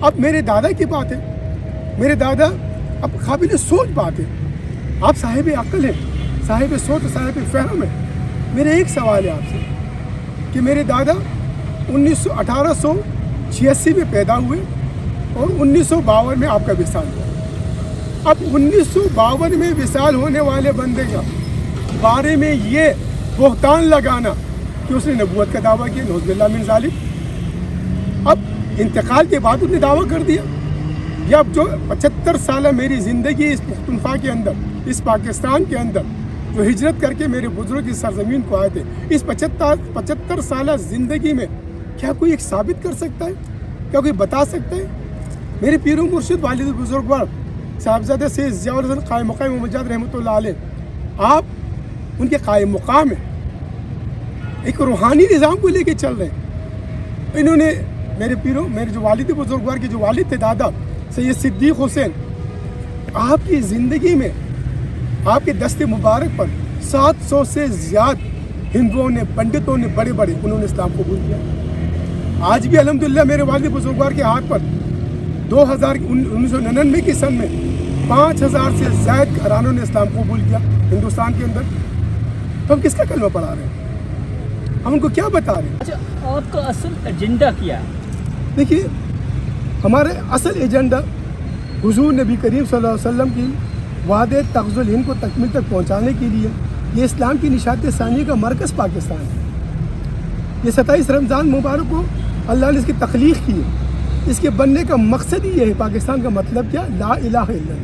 اب میرے دادا کی بات ہے، میرے دادا اب قابل سوچ بات ہے، آپ صاحب عقل ہیں، صاحب سوچ، صاحب فہم ہیں. میرا ایک سوال ہے آپ سے کہ میرے دادا 1886 میں پیدا ہوئے اور 1952 میں آپ کا وصال ہوا. اب 1952 میں وصال ہونے والے بندے کا بارے میں یہ بہتان لگانا کہ اس نے نبوت کا دعویٰ کیا، نعوذ باللہ من ذالک. اب انتقال کے بعد اس نے دعویٰ کر دیا. یہ اب جو 75 سالہ میری زندگی اس پختونخوا کے اندر، اس پاکستان کے اندر جو ہجرت کر کے میرے بزرگ کی سرزمین کو آئے تھے، اس 75 سالہ زندگی میں کیا کوئی ایک ثابت کر سکتا ہے؟ کیا کوئی بتا سکتا ہے؟ میرے پیر و مرشد والد بزرگوار صاحبزادہ سید ضیاء الحسن قائم مقام مجاہد رحمۃ اللہ علیہ، آپ ان کے قائم مقام ہیں، ایک روحانی نظام کو لے کے چل رہے ہیں. انہوں نے میرے جو والد بزرگوار کے جو والد تھے دادا سید صدیق حسین، آپ کی زندگی میں آپ کے دست مبارک پر 700 سے زیادہ ہندوؤں نے، پنڈتوں نے، بڑے بڑے انہوں نے اسلام قبول کیا. آج بھی الحمدللہ میرے والد بزرگوار کے ہاتھ پر 1999 کی سن میں 5000 سے زائد گھرانوں نے اسلام قبول کیا ہندوستان کے اندر. تو ہم کس کا کلمہ پڑھا رہے ہیں؟ ہم ان کو کیا بتا رہے ہیں؟ اچھا، آپ کا اصل ایجنڈا کیا ہے؟ دیکھیے، ہمارے اصل ایجنڈا حضور نبی کریم صلی اللہ علیہ وسلم کی وعدے تغز الہند کو تکمیل تک پہنچانے کے لیے یہ اسلام کی نشاط ثانیہ کا مرکز پاکستان ہے. یہ 27 رمضان مبارک کو اللہ نے اس کی تخلیق کی ہے. اس کے بننے کا مقصد ہی یہ ہے. پاکستان کا مطلب کیا؟ لا الہ الا اللہ.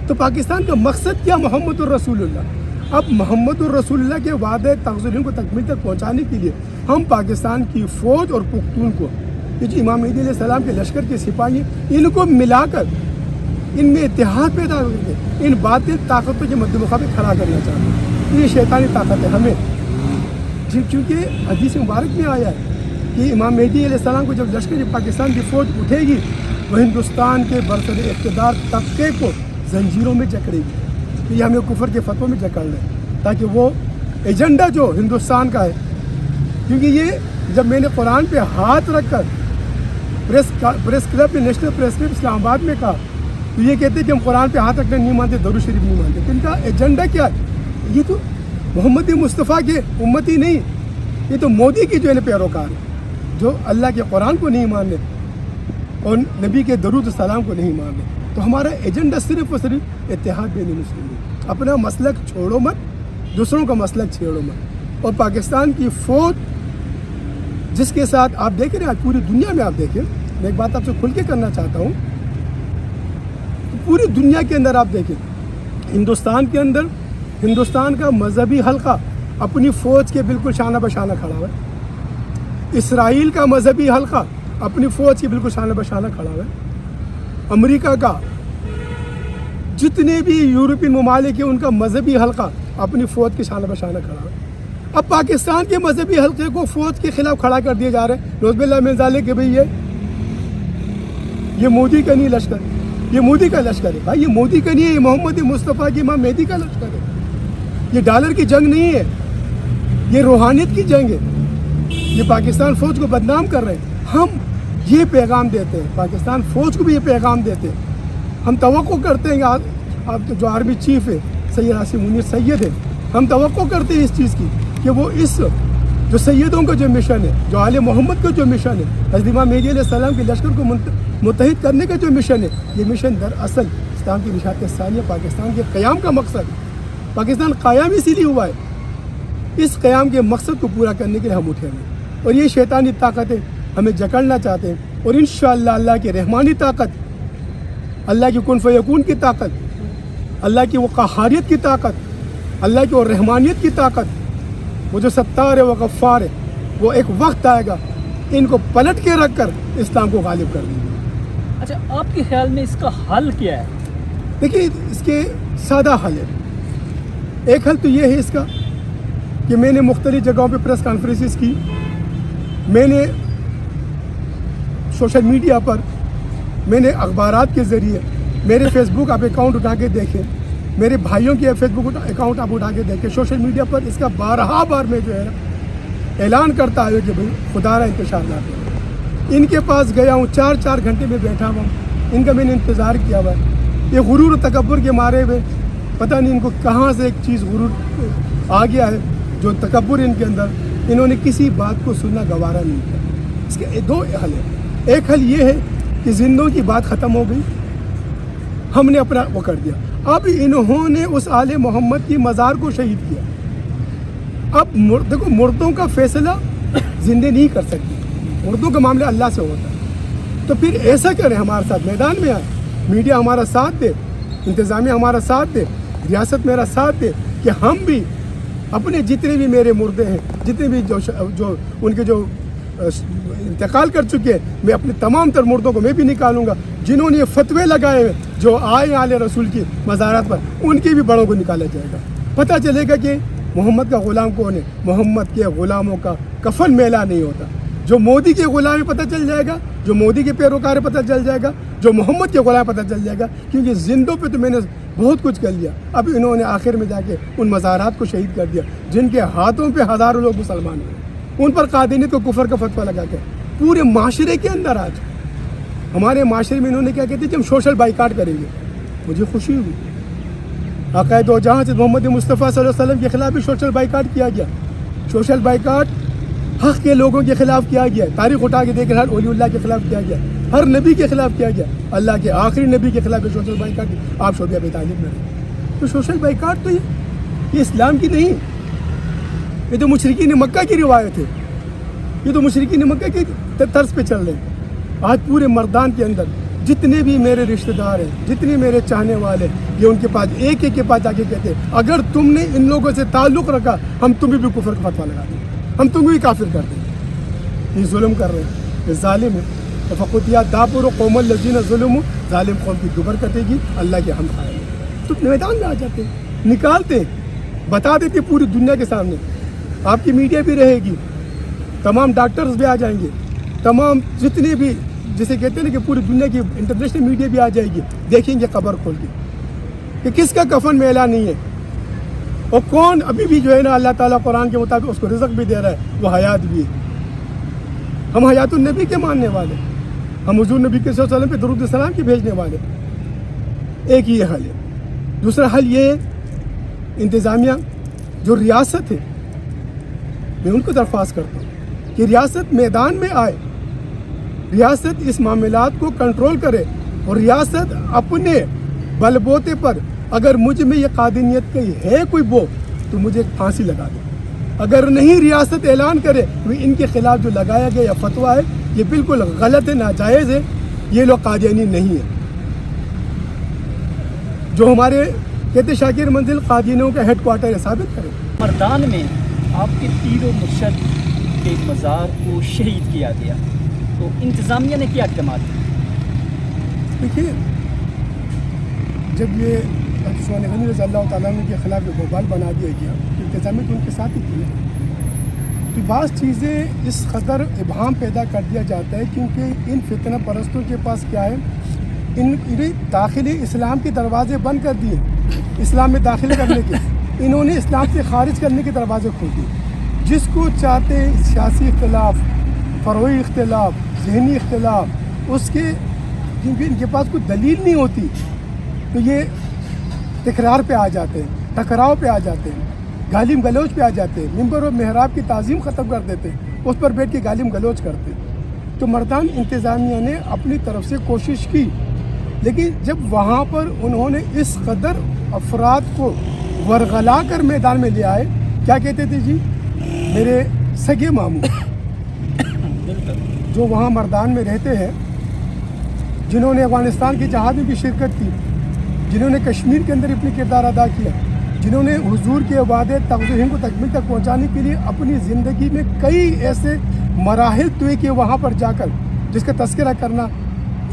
تو پاکستان کا مقصد کیا؟ محمد الرسول اللہ. اب محمد الرسول اللہ کے وعدے تغز الہند کو تکمیل تک پہنچانے کے لیے ہم پاکستان کی فوج اور پختون کو، یہ جو امام مہدی علیہ السلام کے لشکر کے سپاہی ہیں، ان کو ملا کر ان میں اتحاد پیدا کر کے ان باطل طاقتوں کے مد مقابل کھڑا کرنا چاہتے ہیں. یہ شیطانی طاقت ہے ہمیں، چونکہ حدیث مبارک میں آیا ہے کہ امام مہدی علیہ السلام کو جب لشکر پاکستان کی فوج اٹھے گی وہ ہندوستان کے برسر اقتدار طبقے کو زنجیروں میں جکڑے گی. تو یہ ہمیں کفر کے فتووں میں جکڑ لیں تاکہ وہ ایجنڈا جو ہندوستان کا ہے، کیونکہ یہ جب میں نے قرآن پہ ہاتھ رکھ کر پریس کلب میں، نیشنل پریس کلب اسلام آباد میں کہا، تو یہ کہتے ہیں کہ ہم قرآن پہ ہاتھ رکھنا نہیں مانتے، درود شریف نہیں مانتے. تو ان کا ایجنڈا کیا ہے؟ یہ تو محمد مصطفیٰ کے امتی نہیں، یہ تو مودی کی جو ہے پیروکار ہے، جو اللہ کے قرآن کو نہیں ماننے اور نبی کے درود و سلام کو نہیں ماننے. تو ہمارا ایجنڈا صرف اور صرف اتحاد بین المسلمین. اپنا مسلک چھوڑو مت، دوسروں کا مسلک چھیڑو مت. اور پاکستان کی فوج جس کے ساتھ آپ دیکھ رہے ہیں، آج پوری دنیا میں آپ دیکھیں، میں ایک بات آپ سے کھل کے کرنا چاہتا ہوں، پوری دنیا کے اندر آپ دیکھیں، ہندوستان کے اندر ہندوستان کا مذہبی حلقہ اپنی فوج کے بالکل شانہ بشانہ کھڑا ہوا ہے. اسرائیل کا مذہبی حلقہ اپنی فوج کے بالکل شانہ بشانہ کھڑا ہوا ہے. امریکہ کا، جتنے بھی یورپین ممالک ہیں، ان کا مذہبی حلقہ اپنی فوج کے شانہ بشانہ کھڑا ہوا ہے. اب پاکستان کے مذہبی حلقے کو فوج کے خلاف کھڑا کر دیا جا رہا ہے. نعوذ باللہ من ذالک کہ بھئی یہ مودی کا نہیں لشکر، یہ مودی کا لشکر ہے. بھائی یہ مودی کا نہیں ہے، یہ محمد مصطفیٰ کی امام مہدی کا لشکر ہے. یہ ڈالر کی جنگ نہیں ہے، یہ روحانیت کی جنگ ہے. یہ پاکستان فوج کو بدنام کر رہے ہیں. ہم یہ پیغام دیتے ہیں، پاکستان فوج کو بھی یہ پیغام دیتے ہیں. ہم توقع کرتے ہیں آپ جو آرمی چیف ہے سید عاصم منیر سید ہے، ہم توقع کرتے ہیں اس چیز کی کہ وہ اس جو سیدوں کا جو مشن ہے، جو آل محمد کا جو مشن ہے، حضرت امام مہدی علیہ السلام کے لشکر کو متحد کرنے کا جو مشن ہے، یہ مشن دراصل اسلام کی نشاط ثانیہ پاکستان کے قیام کا مقصد ہے. پاکستان قیام اسی لیے ہوا ہے. اس قیام کے مقصد کو پورا کرنے کے لیے ہم اٹھے ہیں. اور یہ شیطانی طاقتیں ہمیں جکڑنا چاہتے ہیں. اور انشاءاللہ اللہ کی رحمانی طاقت، اللہ کی کن فیکون کی طاقت، اللہ کی وہ قہاریت کی طاقت، اللہ کی وہ رحمانیت کی طاقت، وہ جو ستار ہے، وہ غفار ہے، وہ ایک وقت آئے گا ان کو پلٹ کے رکھ کر اسلام کو غالب کر دیں گے. اچھا، آپ کے خیال میں اس کا حل کیا ہے؟ دیکھیے، اس کے سادہ حل ہے. ایک حل تو یہ ہے اس کا کہ میں نے مختلف جگہوں پہ پریس کانفرنسز کی، میں نے سوشل میڈیا پر، میں نے اخبارات کے ذریعے، میرے فیس بک آپ اکاؤنٹ اٹھا کے دیکھیں، میرے بھائیوں کے فیس بک اکاؤنٹ آپ اٹھا کے دیکھیں، سوشل میڈیا پر اس کا بارہا بار میں جو ہے نا اعلان کرتا ہے کہ بھائی خدا را انتشار نہ کریں. ان کے پاس گیا ہوں 4 گھنٹے میں بیٹھا ہوا ہوں، ان کا میں نے انتظار کیا ہوا ہے۔ یہ غرور و تکبر کے مارے ہوئے پتہ نہیں ان کو کہاں سے ایک چیز غرور آ گیا ہے، جو تکبر ان کے اندر، انہوں نے کسی بات کو سننا گوارا نہیں کیا۔ اس کے 2 حل ہیں۔ ایک حل یہ ہے کہ زندوں کی بات ختم ہو گئی، ہم نے اپنا وہ کر دیا، اب انہوں نے اس آل محمد کی مزار کو شہید کیا۔ اب دیکھو مردوں کا فیصلہ زندے نہیں کر سکتے، مردوں کا معاملہ اللہ سے ہوتا ہے، تو پھر ایسا کریں، ہمارے ساتھ میدان میں آئے، میڈیا ہمارا ساتھ دے، انتظامیہ ہمارا ساتھ دے، ریاست میرا ساتھ دے کہ ہم بھی اپنے جتنے بھی میرے مردے ہیں، جتنے بھی جو ان کے جو انتقال کر چکے ہیں، میں اپنے تمام تر مردوں کو میں بھی نکالوں گا۔ جنہوں نے یہ فتوے لگائے ہیں جو آئے آل رسول کی مزارات پر، ان کے بھی بڑوں کو نکالا جائے گا۔ پتہ چلے گا کہ محمد کا غلام کون ہے۔ محمد کے غلاموں کا کفن میلا نہیں ہوتا۔ جو مودی کے غلام ہے پتہ چل جائے گا، جو مودی کے پیروکار ہے پتہ چل جائے گا، جو محمد کے غلام پتہ چل جائے گا، کیونکہ زندوں پہ تو میں نے بہت کچھ کر لیا۔ اب انہوں نے آخر میں جا کے ان مزارات کو شہید کر دیا جن کے ہاتھوں پہ ہزاروں لوگ مسلمان ہوئے، ان پر قادینیت کو کفر کا فتویٰ لگا کے پورے معاشرے کے اندر۔ آج ہمارے معاشرے میں انہوں نے کیا کہتے ہیں کہ ہم سوشل بائیکاٹ کریں گے، مجھے خوشی ہوئی۔ عقائد و جہاں سے محمد مصطفیٰ صلی اللہ علیہ وسلم کے خلاف بھی سوشل بائیکاٹ کیا گیا۔ سوشل بائیکاٹ حق کے لوگوں کے خلاف کیا گیا، تاریخ اٹھا کے دیکھ رہا ہے، اولی اللہ کے خلاف کیا گیا، ہر نبی کے خلاف کیا گیا، اللہ کے آخری نبی کے خلاف سوشل بائیکاٹ۔ آپ شعبہ ابی طالب میں رہے تو سوشل بائیکاٹ تو یہ اسلام کی نہیں، یہ تو مشرکین مکہ کی روایت ہے، یہ تو مشرکین مکہ کی طرز پہ چل رہے ہیں۔ آج پورے مردان کے اندر جتنے بھی میرے رشتہ دار ہیں، جتنے میرے چاہنے والے، یہ ان کے پاس ایک کے پاس جا کے کہتے ہیں اگر تم نے ان لوگوں سے تعلق رکھا ہم تمہیں بھی کفر کا فتویٰ لگا دیں، ہم تمہیں بھی کافر کر دیں۔ یہ ظلم کر رہے ہیں، یہ ظالم ہے۔ فقطیا دابر قوم الذین ظلموا، ظالم قوم کی دوبر کٹے گی، اللہ کے ہم کھائیں گے۔ تو میدان میں آ جاتے ہیں، نکالتے ہیں، بتا دیتے ہیں پوری دنیا کے سامنے۔ آپ کی میڈیا بھی رہے گی، تمام ڈاکٹرز بھی آ جائیں گے، تمام جتنے بھی جسے کہتے ہیں نا کہ پوری دنیا کی انٹرنیشنل میڈیا بھی آ جائے گی، دیکھیں گے قبر کھول کے کہ کس کا کفن میلا نہیں ہے، اور کون ابھی بھی جو ہے نا اللہ تعالیٰ قرآن کے مطابق اس کو رزق بھی دے رہا ہے، وہ حیات بھی ہے۔ ہم حیات النبی کے ماننے والے، ہم حضور نبی کے صلی اللہ علیہ وسلم پہ درود السلام کے بھیجنے والے۔ ایک یہ حل ہے۔ دوسرا حل یہ ہے، انتظامیہ جو ریاست ہے، میں ان کو درخواست کرتا ہوں کہ ریاست میدان میں آئے، ریاست اس معاملات کو کنٹرول کرے، اور ریاست اپنے بل بوتے پر اگر مجھ میں یہ قادینیت کی ہے کوئی بو تو مجھے پھانسی لگا دے، اگر نہیں ریاست اعلان کرے تو ان کے خلاف جو لگایا گیا فتویٰ ہے یہ بالکل غلط ہے، ناجائز ہے، یہ لوگ قادیانی نہیں ہیں۔ جو ہمارے کہتے شاکر منزل قادیانیوں کا ہیڈ کوارٹر ہے، ثابت کرے۔ مردان میں آپ کے پیر و مرشد کے مزار کو شہید کیا گیا، تو انتظامیہ نے کیا اقدامات کیے؟ دیکھیے، جب یہ عثمان غنی رضی اللہ تعالیٰ عنہ کے خلاف بھوپال بنا دیا گیا، انتظامیہ تو ان کے ساتھ ہی تھی، تو بعض چیزیں اس قدر ابہام پیدا کر دیا جاتا ہے کیونکہ ان فتنہ پرستوں کے پاس کیا ہے، انہیں داخلی اسلام کے دروازے بند کر دیے، اسلام میں داخل کرنے کے، انہوں نے اسلام سے خارج کرنے کے دروازے کھول دیے۔ جس کو چاہتے ہیں سیاسی اختلاف، فروعی اختلاف، ذہنی اختلاف، اس کے کیونکہ ان کے پاس کوئی دلیل نہیں ہوتی تو یہ تکرار پہ آ جاتے ہیں، ٹکراؤ پہ آ جاتے ہیں، گالم گلوچ پہ آ جاتے ہیں، ممبر و محراب کی تعظیم ختم کر دیتے ہیں، اس پر بیٹھ کے گالم گلوچ کرتے ہیں۔ تو مردان انتظامیہ نے اپنی طرف سے کوشش کی، لیکن جب وہاں پر انہوں نے اس قدر افراد کو ورغلا کر میدان میں لے آئے، کیا کہتے تھے جی، میرے سگے ماموں جو وہاں مردان میں رہتے ہیں، جنہوں نے افغانستان کی جہاد میں بھی شرکت کی، جنہوں نے کشمیر کے اندر اپنی کردار ادا کیا، جنہوں نے حضور کے وعدے تغذیہ کو تکمیل تک پہنچانے کے لیے اپنی زندگی میں کئی ایسے مراحل طے کیے وہاں پر جا کر، جس کا تذکرہ کرنا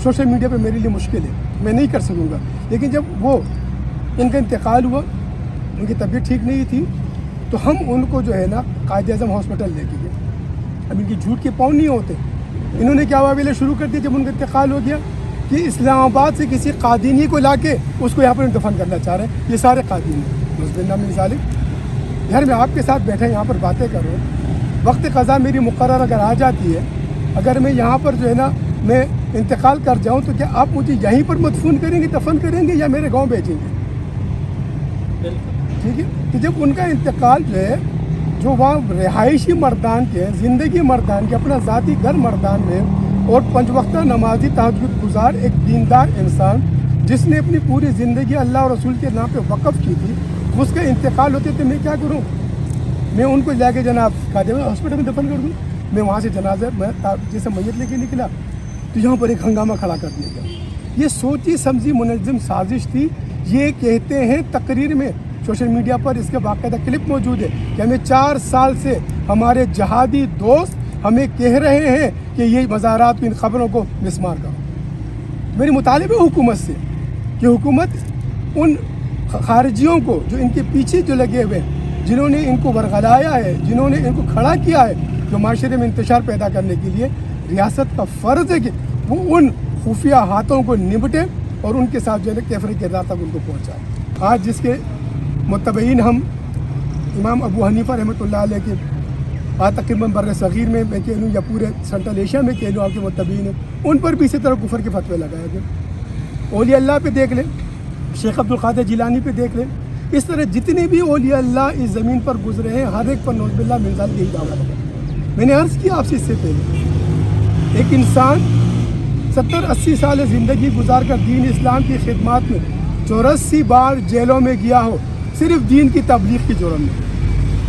سوشل میڈیا پہ میرے لیے مشکل ہے، میں نہیں کر سکوں گا۔ لیکن جب وہ ان کا انتقال ہوا، ان کی طبیعت ٹھیک نہیں تھی، تو ہم ان کو جو ہے نا قائد اعظم ہاسپٹل لے کے گئے۔ اب ان کی جھوٹ کے پاؤں نہیں ہوتے، انہوں نے کیا واویلے شروع کر دیا جب ان کا انتقال ہو گیا کہ اسلام آباد سے کسی قادینی کو لا کے اس کو یہاں پر دفن کرنا چاہ رہے ہیں، یہ سارے قادینی مزبن نام ظالم۔ یار میں آپ کے ساتھ بیٹھا یہاں پر باتیں کر رہا ہوں، وقت قضا میری مقرر اگر آ جاتی ہے، اگر میں یہاں پر جو ہے نا میں انتقال کر جاؤں تو کیا آپ مجھے یہیں پر مدفون کریں گے, دفن کریں گے, یا میرے گاؤں بھیجیں گے؟ ٹھیک ہے. کہ جب ان کا انتقال جو ہے, جو وہاں رہائشی مردان کے, زندگی مردان کے, اپنا ذاتی گھر مردان میں, اور 5 وقتہ نمازی تہجد گزار ایک دیندار انسان جس نے اپنی پوری زندگی اللہ اور رسول کے نام پہ وقف کی تھی, اس کا انتقال ہوتے تو میں کیا کروں؟ میں ان کو جا کے جناب قادم ہاسپٹل میں دفن کر دوں؟ میں وہاں سے جنازہ میں جیسے میت لے کے نکلا تو یہاں پر ایک ہنگامہ کھڑا کر دیا گیا. یہ سوچی سمجھی منظم سازش تھی. یہ کہتے ہیں تقریر میں, سوشل میڈیا پر اس کا باقاعدہ کلپ موجود ہے, کہ ہمیں 4 سال سے ہمارے جہادی دوست ہمیں کہہ رہے ہیں کہ یہ مزارات ان خبروں کو مسمار کرو. میری مطالبہ ہے حکومت سے کہ حکومت ان خارجیوں کو جو ان کے پیچھے جو لگے ہوئے ہیں, جنہوں نے ان کو ورغلایا ہے, جنہوں نے ان کو کھڑا کیا ہے, جو معاشرے میں انتشار پیدا کرنے کے لیے ریاست کا فرض ہے کہ وہ ان خفیہ ہاتھوں کو نمٹے اور ان کے ساتھ جو ہے کیفر کردار تک ان کو پہنچائے. آج جس کے متبعین ہم امام ابو حنیفہ رحمۃ اللہ علیہ کے آج تقریباً بر صغیر میں کہہ لوں یا پورے سنٹرل ایشیا میں کہہ لوں آپ کے متبعین ہیں, ان پر بھی اسی طرح کفر کے فتوے لگائے گئے. اولیاء اللہ پہ دیکھ لیں, شیخ عبد القادر جیلانی پہ دیکھ لیں, اس طرح جتنے بھی اولیاء اللہ اس زمین پر گزرے ہیں ہر ایک پر نعوذ باللہ من ذالک یہی دعویٰ لگا. میں نے عرض کیا آپ سے اس سے پہلے, ایک انسان 70-80 سال زندگی گزار کر دین اسلام کی خدمات میں 84 بار جیلوں میں گیا ہو, صرف دین کی تبلیغ کی جرم میں.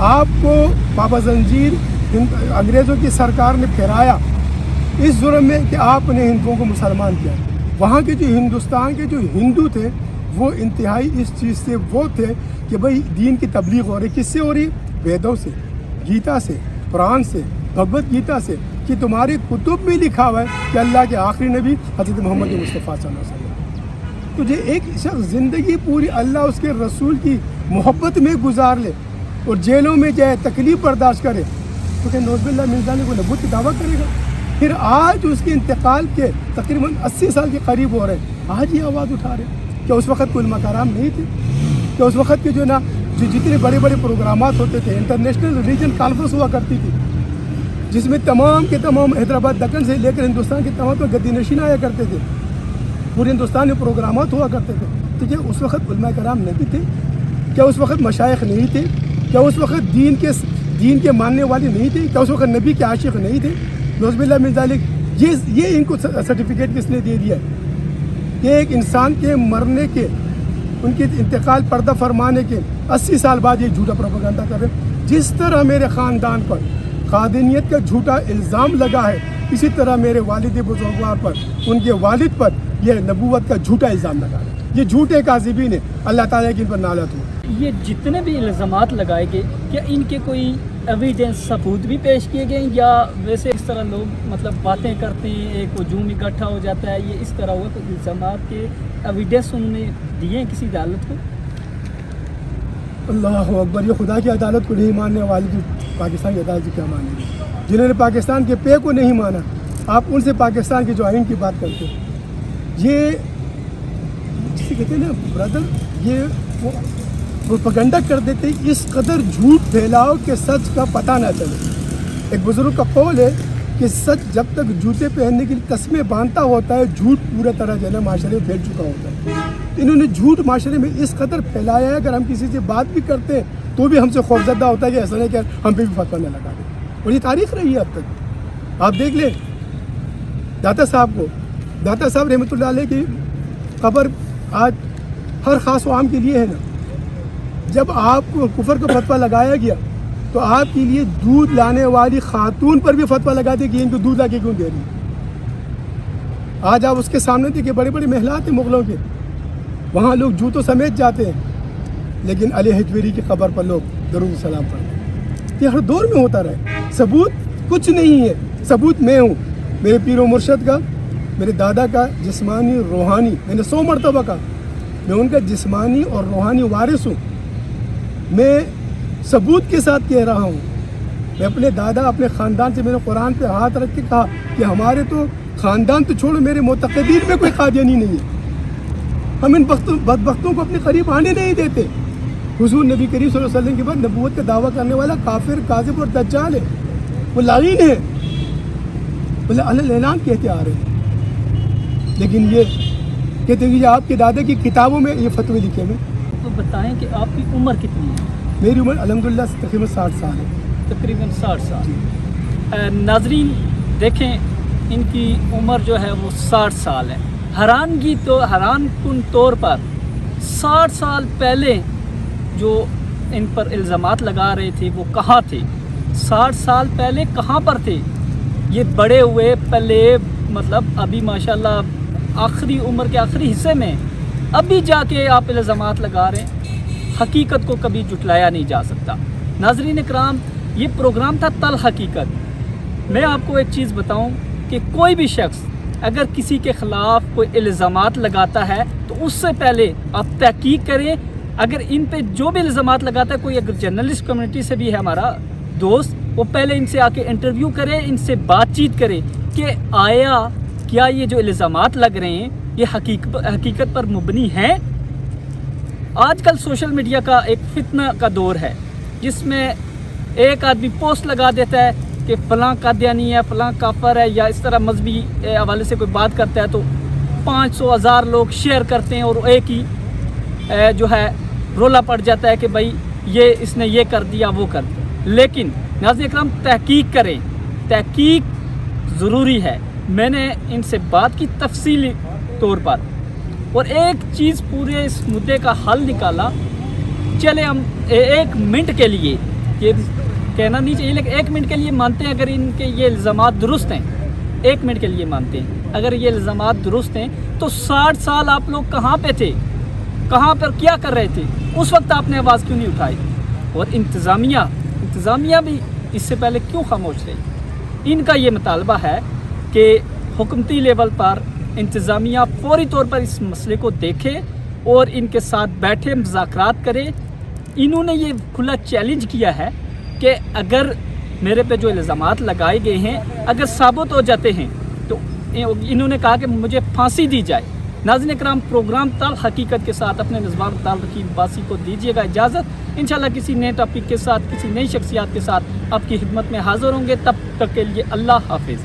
آپ کو پابا زنجیر انگریزوں کی سرکار نے پھیرایا اس جرم میں کہ آپ نے ہندوؤں کو مسلمان کیا. وہاں کے جو ہندوستان کے جو ہندو تھے وہ انتہائی اس چیز سے وہ تھے کہ بھئی دین کی تبلیغ ہو رہی. کس سے ہو رہی؟ ویدوں سے, گیتا سے, قرآن سے, بھگوت گیتا سے, کہ تمہاری کتب میں لکھا ہوا ہے کہ اللہ کے آخری نبی حضرت محمد مصطفیٰ صلی اللہ علیہ وسلم. تو یہ ایک شخص زندگی پوری اللہ اس کے رسول کی محبت میں گزار لے اور جیلوں میں جائے, تکلیف برداشت کرے, تو کہ نعوذ باللہ من ذالک کو نبوت کی دعویٰ کرے گا. پھر آج اس کے انتقال کے تقریباً 80 سال کے قریب ہو رہے ہیں, آج یہ آواز اٹھا رہے ہیں. کیا اس وقت کوئی علماء کرام نہیں تھے؟ کیا اس وقت کے جو نا جو جتنے بڑے بڑے پروگرامات ہوتے تھے, انٹرنیشنل ریجن کانفرنس ہوا کرتی تھی جس میں تمام کے تمام حیدرآباد دکن سے لے کر ہندوستان کے تمام گدی نشین آیا کرتے تھے, پورے ہندوستان میں پروگرامات ہوا کرتے تھے, تو کیا اس وقت علماء کرام نہیں تھے؟ کیا اس وقت مشائخ نہیں تھے؟ کیا اس وقت دین کے ماننے والے نہیں تھے؟ کیا اس وقت نبی کے عاشق نہیں تھے؟ نعوذ باللہ من ذالک. یہ ان کو سرٹیفکیٹ کس نے دے دیا ہے کہ ایک انسان کے مرنے کے, ان کے انتقال پردہ فرمانے کے 80 سال بعد یہ جھوٹا پروپیگنڈا کر رہے ہیں. جس طرح میرے خاندان پر قادنیت کا جھوٹا الزام لگا ہے, اسی طرح میرے والد بزرگوار پر, ان کے والد پر یہ نبوت کا جھوٹا الزام لگا ہے. یہ جھوٹے کاذبین ہیں, اللہ تعالیٰ کی ان پر نالت ہو. یہ جتنے بھی الزامات لگائے گئے, کیا ان کے کوئی ایویڈنس ثبوت بھی پیش کیے گئے, یا ویسے اس طرح لوگ مطلب باتیں کرتے ہیں, ایک ہجوم اکٹھا ہو جاتا ہے, یہ اس طرح ہوا کہ الزامات کے ایویڈنس انہوں نے دیے ہیں کسی عدالت کو؟ اللہ اکبر. یہ خدا کی عدالت کو نہیں ماننے والے جو پاکستان کی عدالت کیا مانیں گے؟ جنہوں نے پاکستان کے پے کو نہیں مانا, آپ ان سے پاکستان کے جو آئین کی بات کرتے ہیں. یہ جسے کہتے ہیں نا برادر, یہ وہ پروپیگنڈا کر دیتے, اس قدر جھوٹ پھیلاؤ کہ سچ کا پتہ نہ چلے. ایک بزرگ کا قول ہے کہ سچ جب تک جوتے پہننے کے لیے قسمیں باندھتا ہوتا ہے, جھوٹ پورا طرح جو ہے نا معاشرے میں پھیل چکا ہوتا ہے. انہوں نے جھوٹ معاشرے میں اس قدر پھیلایا ہے, اگر ہم کسی سے بات بھی کرتے ہیں تو بھی ہم سے خوفزدہ ہوتا ہے کہ ایسا نہیں کہ ہم پہ بھی فتویٰ نہ لگا دیں. اور یہ تاریخ رہی ہے اب تک. آپ دیکھ لیں داتا صاحب کو, داتا صاحب رحمۃ اللہ علیہ کی قبر آج ہر خاص و عام کے لیے ہے نا. جب آپ کو کفر کا فتویٰ لگایا گیا تو آپ کے لیے دودھ لانے والی خاتون پر بھی فتویٰ لگا دیا کہ ان کو دودھ لا کے کیوں دے رہی. آج آپ اس کے سامنے دیکھیں, بڑے بڑے محلات ہیں مغلوں کے, وہاں لوگ جوتوں سمیت جاتے ہیں, لیکن علی حجویری کی قبر پر لوگ درود سلام پڑھتے ہیں. یہ ہر دور میں ہوتا رہے. ثبوت کچھ نہیں ہے, ثبوت میں ہوں, میرے پیر و مرشد کا, میرے دادا کا جسمانی روحانی, میں نے 100 مرتبہ کہا میں ان کا جسمانی اور روحانی وارث ہوں. میں ثبوت کے ساتھ کہہ رہا ہوں. میں اپنے دادا, اپنے خاندان سے, میں نے قرآن پہ ہاتھ رکھ کے کہا کہ ہمارے تو خاندان تو چھوڑو, میرے معتقدین میں کوئی قادیانی نہیں ہے. ہم ان بدبختوں کو اپنے قریب آنے نہیں دیتے. حضور نبی کریم صلی اللہ علیہ وسلم کے بعد نبوت کا دعویٰ کرنے والا کافر, کاذب اور دجال ہے, وہ لعین ہے. بولے علی اعلان کہتے آ رہے ہیں، لیکن یہ کہتے ہیں کہ آپ کے دادا کی کتابوں میں یہ فتوے لکھے ہوئے۔ تو بتائیں کہ آپ کی عمر کتنی ہے؟ میری عمر الحمدللہ تقریباً 60 سال ہے۔ تقریباً 60 سال۔ ناظرین دیکھیں، ان کی عمر جو ہے وہ 60 سال ہے۔ حیران کن طور پر 60 سال پہلے جو ان پر الزامات لگا رہے تھے وہ کہاں تھے؟ 60 سال پہلے کہاں پر تھے؟ یہ بڑے ہوئے پلے، مطلب ابھی ماشاءاللہ آخری عمر کے آخری حصے میں، ابھی جا کے آپ الزامات لگا رہے ہیں۔ حقیقت کو کبھی جھٹلایا نہیں جا سکتا۔ ناظرین اکرام، یہ پروگرام تھا تلخ حقیقت۔ میں آپ کو ایک چیز بتاؤں کہ کوئی بھی شخص اگر کسی کے خلاف کوئی الزامات لگاتا ہے تو اس سے پہلے آپ تحقیق کریں۔ اگر ان پہ جو بھی الزامات لگاتا ہے، کوئی اگر جرنلسٹ کمیونٹی سے بھی ہے ہمارا دوست، وہ پہلے ان سے آ کے انٹرویو کرے، ان سے بات چیت کرے کہ آیا کیا یہ جو الزامات لگ رہے ہیں یہ حقیقت پر مبنی ہیں۔ آج کل سوشل میڈیا کا ایک فتنہ کا دور ہے، جس میں ایک آدمی پوسٹ لگا دیتا ہے کہ فلاں قادیانی ہے، فلاں کافر ہے، یا اس طرح مذہبی حوالے سے کوئی بات کرتا ہے تو 500,000 لوگ شیئر کرتے ہیں، اور ایک ہی جو ہے رولا پڑ جاتا ہے کہ بھائی یہ اس نے یہ کر دیا، وہ کر دیا۔ لیکن ناظرین اکرام، تحقیق کریں، تحقیق ضروری ہے۔ میں نے ان سے بات کی تفصیلی طور پر، اور ایک چیز پورے اس مدعے کا حل نکالا۔ چلے ہم 1 منٹ کے لیے، یہ کہنا نہیں چاہیے لیکن 1 منٹ کے لیے مانتے ہیں اگر ان کے یہ الزامات درست ہیں، 1 منٹ کے لیے مانتے ہیں اگر یہ الزامات درست ہیں، تو 60 سال آپ لوگ کہاں پہ تھے؟ کہاں پر کیا کر رہے تھے؟ اس وقت آپ نے آواز کیوں نہیں اٹھائی؟ اور انتظامیہ بھی اس سے پہلے کیوں خاموش رہی؟ ان کا یہ مطالبہ ہے کہ حکومتی لیول پر انتظامیہ فوری طور پر اس مسئلے کو دیکھے اور ان کے ساتھ بیٹھے مذاکرات کرے۔ انہوں نے یہ کھلا چیلنج کیا ہے کہ اگر میرے پہ جو الزامات لگائے گئے ہیں اگر ثابت ہو جاتے ہیں تو انہوں نے کہا کہ مجھے پھانسی دی جائے۔ ناظرین اکرام، پروگرام تلخ حقیقت کے ساتھ اپنے میزبان طارق رقیب عباسی کو دیجیے گا اجازت۔ انشاءاللہ کسی نئے ٹاپک کے ساتھ، کسی نئی شخصیات کے ساتھ آپ کی خدمت میں حاضر ہوں گے۔ تب تک کے لیے اللہ حافظ۔